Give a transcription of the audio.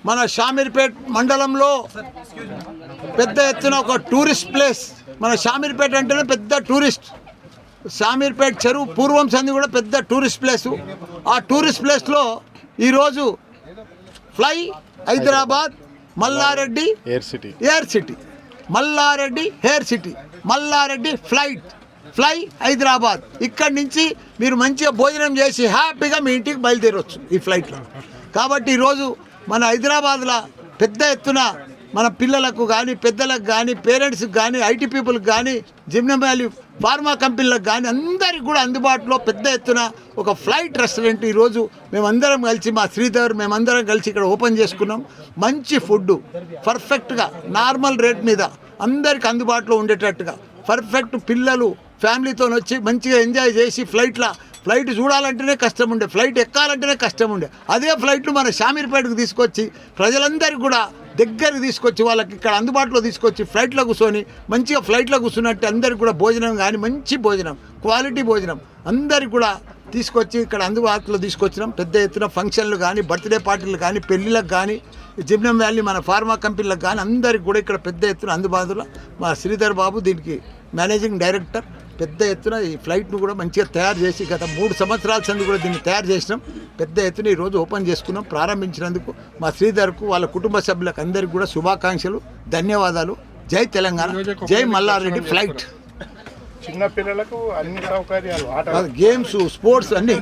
మన షామీర్పేట్ మండలంలో పెద్ద ఎత్తున ఒక టూరిస్ట్ ప్లేస్. మన షామీర్పేట అంటేనే పెద్ద టూరిస్ట్. షామీర్పేట్ చెరువు పూర్వం సంది కూడా పెద్ద టూరిస్ట్ ప్లేసు. ఆ టూరిస్ట్ ప్లేస్లో ఈరోజు fly Hyderabad Mallareddy air city, Mallareddy air city, Mallareddy fly Hyderabad. ఇక్కడి నుంచి మీరు మంచిగా భోజనం చేసి హ్యాపీగా మీ ఇంటికి బయలుదేరవచ్చు ఈ ఫ్లైట్లో. కాబట్టి ఈరోజు మన హైదరాబాద్లో పెద్ద ఎత్తున మన పిల్లలకు కానీ, పెద్దలకు కానీ, పేరెంట్స్కి కానీ, ఐటీ పీపుల్కి కానీ, జిమ్నమ్ వ్యాలీ ఫార్మా కంపెనీలకు కానీ అందరికీ కూడా అందుబాటులో పెద్ద ఎత్తున ఒక ఫ్లైట్ రెస్టారెంట్ ఈరోజు మేమందరం కలిసి, మా శ్రీధర్ మేమందరం కలిసి ఇక్కడ ఓపెన్ చేసుకున్నాం. మంచి ఫుడ్ పర్ఫెక్ట్గా నార్మల్ రేట్ మీద అందరికి అందుబాటులో ఉండేటట్టుగా పర్ఫెక్ట్ పిల్లలు ఫ్యామిలీతో వచ్చి మంచిగా ఎంజాయ్ చేసి ఫ్లైట్ చూడాలంటేనే కష్టం ఉండే, ఫ్లైట్ ఎక్కాలంటేనే కష్టం ఉండే. అదే ఫ్లైట్లు మన షామీర్పేటకు తీసుకొచ్చి ప్రజలందరికీ కూడా దగ్గరికి తీసుకొచ్చి వాళ్ళకి ఇక్కడ అందుబాటులో తీసుకొచ్చి ఫ్లైట్లో కూర్చొని మంచిగా ఫ్లైట్లో కూర్చున్నట్టు అందరికి కూడా భోజనం కానీ మంచి భోజనం, క్వాలిటీ భోజనం అందరికి కూడా తీసుకొచ్చి ఇక్కడ అందుబాటులో తీసుకొచ్చినాం. పెద్ద ఎత్తున ఫంక్షన్లు కానీ, బర్త్డే పార్టీలు కానీ, పెళ్ళిళ్ళకు కానీ, జిమ్నమ్ వ్యాలీ మన ఫార్మా కంపెనీలకు కానీ అందరికి కూడా ఇక్కడ పెద్ద ఎత్తున అందుబాటులో మా శ్రీధర్ బాబు దీనికి మేనేజింగ్ డైరెక్టర్. పెద్ద ఎత్తున ఈ ఫ్లైట్ను కూడా మంచిగా తయారు చేసి గత 3 సంవత్సరాల సంది కూడా దీన్ని తయారు చేసినాం. పెద్ద ఎత్తున ఈరోజు ఓపెన్ చేసుకున్నాం. ప్రారంభించినందుకు మా శ్రీధర్కు వాళ్ళ కుటుంబ సభ్యులకు అందరికీ కూడా శుభాకాంక్షలు, ధన్యవాదాలు. జై తెలంగాణ, జై మల్లారెడ్డి ఫ్లైట్. చిన్న పిల్లలకు అన్ని సౌకర్యాలు, గేమ్స్, స్పోర్ట్స్ అన్నీ